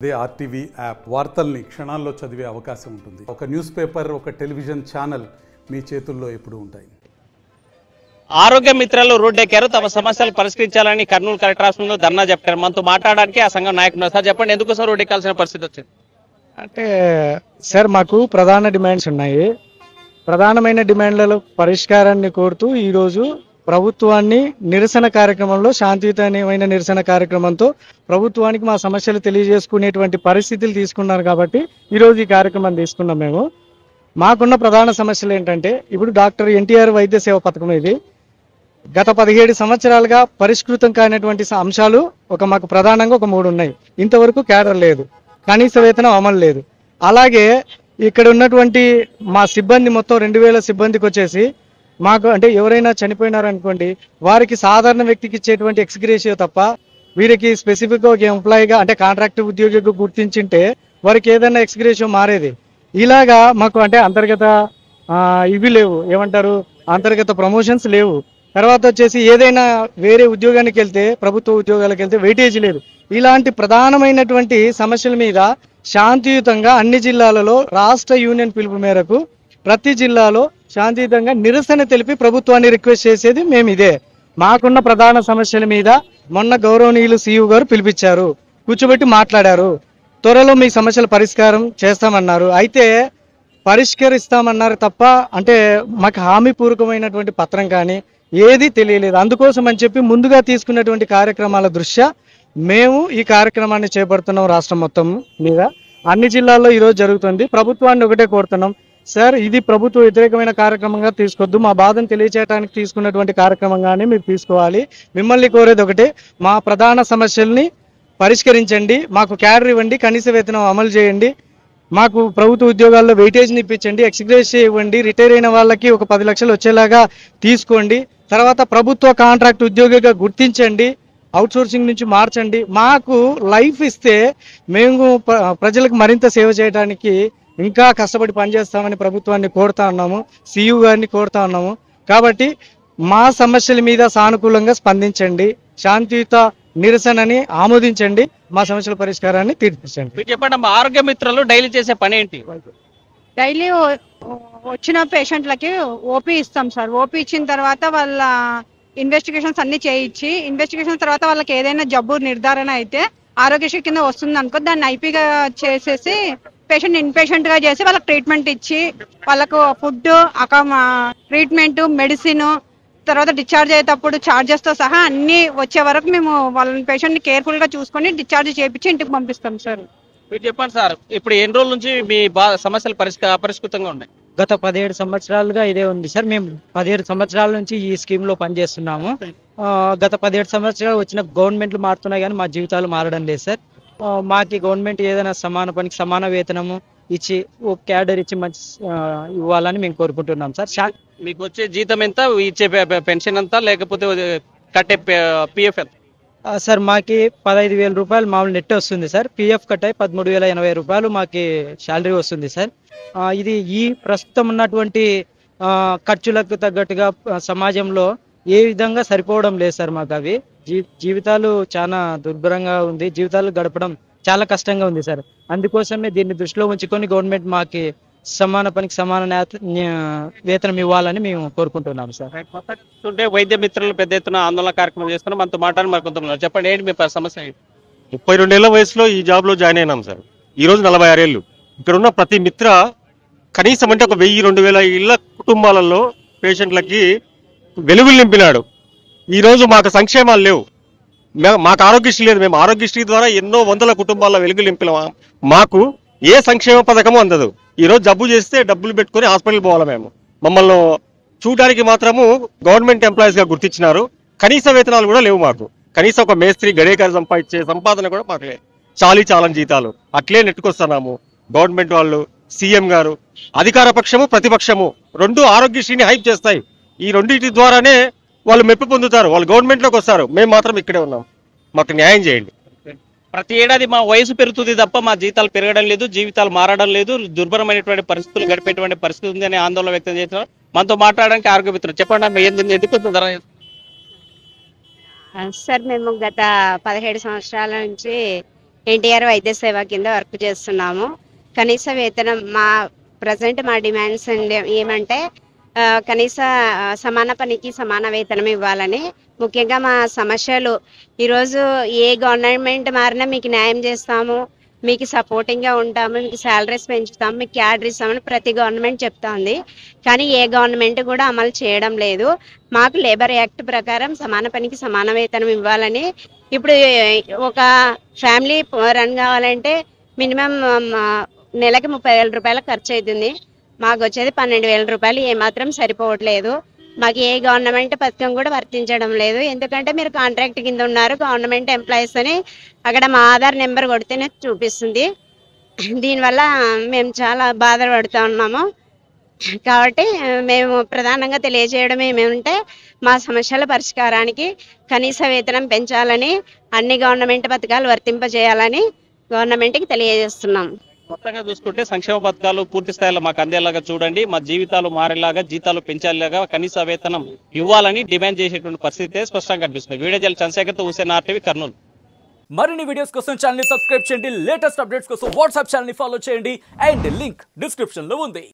అదే RTV app వార్తల్ని క్షణాల్లో చదివే అవకాశం ఉంటుంది. ఒక న్యూస్ పేపర్, ఒక టెలివిజన్ ఛానల్ మీ చేతుల్లో ఎప్పుడూ ఉంటాయి. ఆరోగ్య మిత్రాలు రోడ్డెక్కారు. తమ సమస్యలు పరిష్కరించాలని కర్నూలు కలెక్టర్ ఆఫీసులో ధర్నా చెప్పారు. మనతో మాట్లాడడానికి ఆ సంఘం నాయకులు. సార్ చెప్పండి, ఎందుకోసం రోడ్డెక్కాల్సిన పరిస్థితి వచ్చింది? అంటే సార్, మాకు ప్రధాన డిమాండ్స్ ఉన్నాయి. ప్రధానమైన డిమాండ్లలో పరిష్కారాన్ని కోరుతూ ఈరోజు ప్రభుత్వాన్ని నిరసన కార్యక్రమంలో, శాంతియుతమైన నిరసన కార్యక్రమంతో ప్రభుత్వానికి మా సమస్యలు తెలియజేసుకునేటువంటి పరిస్థితులు తీసుకున్నారు. కాబట్టి ఈరోజు ఈ కార్యక్రమం తీసుకున్నాం. మేము మాకున్న ప్రధాన సమస్యలు ఏంటంటే, ఇప్పుడు డాక్టర్ ఎన్టీఆర్ వైద్య సేవ పథకం ఇది గత 17 సంవత్సరాలుగా పరిష్కృతం కానిటువంటి అంశాలు మాకు ప్రధానంగా 3 ఉన్నాయి. ఇంతవరకు క్యాడర్ లేదు, కనీస వేతనం అమలు లేదు. అలాగే ఇక్కడ ఉన్నటువంటి మా సిబ్బంది మొత్తం 2000 సిబ్బందికి వచ్చేసి మాకు అంటే ఎవరైనా చనిపోయినారనుకోండి, వారికి సాధారణ వ్యక్తికి ఇచ్చేటువంటి ఎక్స్గ్రేషియో తప్ప వీరికి స్పెసిఫిక్గా ఒక ఎంప్లాయీగా అంటే కాంట్రాక్ట్ ఉద్యోగిగా గుర్తించింటే వారికి ఏదైనా ఎక్స్గ్రేషియో మారేది. ఇలాగా మాకు అంటే అంతర్గత ఇవి లేవు, ఏమంటారు, అంతర్గత ప్రమోషన్స్ లేవు. తర్వాత వచ్చేసి ఏదైనా వేరే ఉద్యోగానికి వెళ్తే, ప్రభుత్వ ఉద్యోగాలకు వెళ్తే వెయిటేజ్ లేదు. ఇలాంటి ప్రధానమైనటువంటి సమస్యల మీద శాంతియుతంగా అన్ని జిల్లాలలో రాష్ట్ర యూనియన్ పిలుపు మేరకు ప్రతి జిల్లాలో శాంతియుతంగా నిరసన తెలిపి ప్రభుత్వాన్ని రిక్వెస్ట్ చేసేది మేము ఇదే. మాకున్న ప్రధాన సమస్యల మీద మొన్న గౌరవనీయులు సీఈఓ గారు పిలిపించారు, కూర్చోబెట్టి మాట్లాడారు. త్వరలో మీ సమస్యల పరిష్కారం చేస్తామన్నారు. అయితే పరిష్కరిస్తామన్నారు తప్ప అంటే మాకు హామీపూర్వకమైనటువంటి పత్రం కానీ ఏది తెలియలేదు. అందుకోసం అని చెప్పి ముందుగా తీసుకున్నటువంటి కార్యక్రమాల దృష్ట్యా మేము ఈ కార్యక్రమాన్ని చేపడుతున్నాం. రాష్ట్రం మొత్తం మీద అన్ని జిల్లాల్లో ఈరోజు జరుగుతుంది. ప్రభుత్వాన్ని ఒకటే కోరుతున్నాం, సార్ ఇది ప్రభుత్వ వ్యతిరేకమైన కార్యక్రమంగా తీసుకొద్దు, మా బాధను తెలియచేయడానికి తీసుకున్నటువంటి కార్యక్రమంగానే మీరు తీసుకోవాలి. మిమ్మల్ని కోరేది ఒకటే, మా ప్రధాన సమస్యల్ని పరిష్కరించండి, మాకు క్యాడర్ ఇవ్వండి, కనీస వేతనం అమలు చేయండి, మాకు ప్రభుత్వ ఉద్యోగాల్లో వెయిటేజ్ని ఇప్పించండి, ఎక్స్గ్రేషియో ఇవ్వండి, రిటైర్ అయిన వాళ్ళకి 10 లక్షలు వచ్చేలాగా తీసుకోండి, తర్వాత ప్రభుత్వ కాంట్రాక్ట్ ఉద్యోగిగా గుర్తించండి, అవుట్సోర్సింగ్ నుంచి మార్చండి. మాకు లైఫ్ ఇస్తే మేము ప్రజలకు మరింత సేవ చేయడానికి ఇంకా కష్టపడి పనిచేస్తామని ప్రభుత్వాన్ని కోరుతా ఉన్నాము, సీఈఓ గారిని కోరుతా ఉన్నాము. కాబట్టి మా సమస్యల మీద సానుకూలంగా స్పందించండి, శాంతియుత నిరసనని ఆమోదించండి, మా సమస్యల పరిష్కారాన్ని తీర్పించండి. మీరు చెప్పండి, మా ఆరోగ్య మిత్రులు డైలీ చేసే పని ఏంటి? డైలీ వచ్చిన పేషెంట్లకి ఓపీ ఇస్తాం సార్. ఓపీ ఇచ్చిన తర్వాత వాళ్ళ ఇన్వెస్టిగేషన్స్ అన్ని చేయించి, ఇన్వెస్టిగేషన్ తర్వాత వాళ్ళకి ఏదైనా జబ్బు నిర్ధారణ అయితే ఆరోగ్యశ్రీ కింద వస్తుంది అనుకో, దాన్ని ఐపీగా చేసేసి పేషెంట్ ఇన్పేషెంట్ గా చేసి వాళ్ళకి ట్రీట్మెంట్ ఇచ్చి, వాళ్ళకు ఫుడ్, ట్రీట్మెంట్, మెడిసిన్, తర్వాత డిశ్చార్జ్ అయ్యేటప్పుడు ఛార్జెస్ తో సహా అన్ని వచ్చే వరకు మేము వాళ్ళని పేషెంట్ ని కేర్ఫుల్ గా చూసుకొని డిశ్చార్జ్ చేయించి ఇంటికి పంపిస్తాం సార్. మీరు చెప్పండి సార్, ఇప్పుడు ఎన్ని రోజుల నుంచి మీ సమస్యలు పరిష్కృతంగా ఉన్నాయి? గత 17 సంవత్సరాలుగా ఇదే ఉంది సార్. మేము 17 సంవత్సరాల నుంచి ఈ స్కీమ్ లో పనిచేస్తున్నాము. గత 17 సంవత్సరాలు వచ్చిన గవర్నమెంట్లు మారుతున్నాయి కానీ మా జీవితాలు మారడం లేదు సార్. మాకి గవర్నమెంట్ ఏదైనా సమాన పనికి సమాన వేతనము ఇచ్చి క్యాడర్ ఇచ్చి మంచి ఇవ్వాలని మేము కోరుకుంటున్నాం సార్. మీకు వచ్చే జీతం ఎంత, ఇచ్చే పెన్షన్ ఎంత, లేకపోతే కట్టే పిఎఫ్ ఎంత? సార్ మాకి 15,000 రూపాయలు మామూలు నెట్ వస్తుంది సార్. పిఎఫ్ కట్ అయి 13,080 రూపాయలు మాకి శాలరీ వస్తుంది సార్. ఇది ఈ ప్రస్తుతం ఉన్నటువంటి ఖర్చులకు తగ్గట్టుగా సమాజంలో ఏ విధంగా సరిపోవడం లేదు సార్. మాకు అవి జీవితాలు చాలా దుర్భరంగా ఉంది, జీవితాలు గడపడం చాలా కష్టంగా ఉంది సార్. అందుకోసమే దీన్ని దృష్టిలో ఉంచుకొని గవర్నమెంట్ మాకి సమాన పనికి సమాన వేతనం ఇవ్వాలని మేము కోరుకుంటున్నాం సార్. వైద్య మిత్రులు పెద్ద ఎత్తున ఆందోళన కార్యక్రమం చేస్తున్నాం. మనతో మాట్లాడి మరి కొంతమంది చెప్పండి, ఏంటి మీ సమస్య? 32 ఏళ్ల వయసులో ఈ జాబ్ లో జాయిన్ అయినాం సార్. ఈ రోజు 46 ఏళ్ళు. ఇక్కడ ఉన్న ప్రతి మిత్ర కనీసం అంటే 1000-2000 ఇళ్ల కుటుంబాలలో పేషెంట్లకి వెలుగులు నింపినాడు. ఈ రోజు మాకు సంక్షేమాలు లేవు, మాకు ఆరోగ్యశ్రీ లేదు. మేము ఆరోగ్యశ్రీ ద్వారా ఎన్నో వందల కుటుంబాల్లో వెలుగులు నింపినామా, మాకు ఏ సంక్షేమ పథకము అందదు. ఈ రోజు జబ్బు చేస్తే డబ్బులు పెట్టుకుని హాస్పిటల్ పోవాలి. మమ్మల్ని చూడడానికి మాత్రము గవర్నమెంట్ ఎంప్లాయీస్ గా గుర్తించినారు. కనీస వేతనాలు కూడా లేవు మాకు. కనీసం ఒక మేస్త్రి గడేకారు సంపాదించే సంపాదన కూడా మాకు లేదు. చాలని జీతాలు అట్లే నెట్టుకొస్తున్నాము. గవర్నమెంట్ వాళ్ళు, సీఎం గారు, అధికార పక్షము ప్రతిపక్షము రెండు ఆరోగ్యశ్రీని హైప్ చేస్తాయి. ఈ రెండింటి ద్వారానే వాళ్ళు మెప్పు పొందుతారు, వాళ్ళు గవర్నమెంట్ లోకి వస్తారు. మేము మాత్రం ఇక్కడే ఉన్నాం, మాకు న్యాయం చేయండి. ప్రతి ఏడాది మా వయసు పెరుగుతుంది తప్ప మా జీతాలు పెరగడం లేదు, జీవితాలు మారడం లేదు, దుర్భరమైనటువంటి పరిస్థితులు గడిపేటువంటి పరిస్థితి ఉంది అని ఆందోళన వ్యక్తం చేస్తున్నారు. మనతో మాట్లాడడానికి ఆరోగ్య మిత్రులు చెప్పండి, ఎందుకు సార్ మేము గత 17 సంవత్సరాల నుంచి ఎన్టీఆర్ వైద్య సేవ కింద వర్క్ చేస్తున్నాము. కనీస వేతనం మా డిమాండ్స్ ఏమంటే కనీస సమాన పనికి సమాన వేతనం ఇవ్వాలని. ముఖ్యంగా మా సమస్యలు ఈరోజు ఏ గవర్నమెంట్ మారినా మీకు న్యాయం చేస్తాము, మీకు సపోర్టింగ్గా ఉంటాము, మీకు శాలరీస్ పెంచుతాము, మీకు క్యాడర్ ఇస్తామని ప్రతి గవర్నమెంట్ చెప్తోంది. కానీ ఏ గవర్నమెంట్ కూడా అమలు చేయడం లేదు. మాకు లేబర్ యాక్ట్ ప్రకారం సమాన పనికి సమాన వేతనం ఇవ్వాలని. ఇప్పుడు ఒక ఫ్యామిలీ రన్ కావాలంటే మినిమం నెలకి 30,000 రూపాయల ఖర్చు అవుతుంది. మాకు వచ్చేది 12,000 రూపాయలు, ఏమాత్రం సరిపోవట్లేదు. మాకు ఏ గవర్నమెంట్ పథకం కూడా వర్తించడం లేదు. ఎందుకంటే మీరు కాంట్రాక్ట్ కింద ఉన్నారు, గవర్నమెంట్ ఎంప్లాయీస్ అని అక్కడ మా ఆధార్ నెంబర్ కొడితేనే చూపిస్తుంది. దీనివల్ల మేము చాలా బాధపడుతూ ఉన్నాము. కాబట్టి మేము ప్రధానంగా తెలియజేయడం ఏమంటే మా సమస్యల పరిష్కారానికి కనీస వేతనం పెంచాలని, అన్ని గవర్నమెంట్ పథకాలు వర్తింపజేయాలని గవర్నమెంట్కి తెలియజేస్తున్నాం. మొత్తంగా చూసుకుంటే సంక్షేమ పథకాలు పూర్తి స్థాయిలో మాకు అందేలాగా చూడండి, మా జీవితాలు మారేలాగా, జీతాలు పెంచేలాగా, కనీస వేతనం ఇవ్వాలని డిమాండ్ చేసేటువంటి పరిస్థితి స్పష్టంగా కనిపిస్తుంది. వీడియో జల్ చంద్రశేఖర్తో హుసేన్ RTV, కర్నూలు. మరిన్ని వీడియోస్ కోసం ఛానల్ ని సబ్స్క్రైబ్ చేయండి, లేటెస్ట్ అప్డేట్స్ కోసం వాట్సాప్ ఛానల్ ని ఫాలో చేయండి అండ్ లింక్ డిస్క్రిప్షన్ లో ఉంది.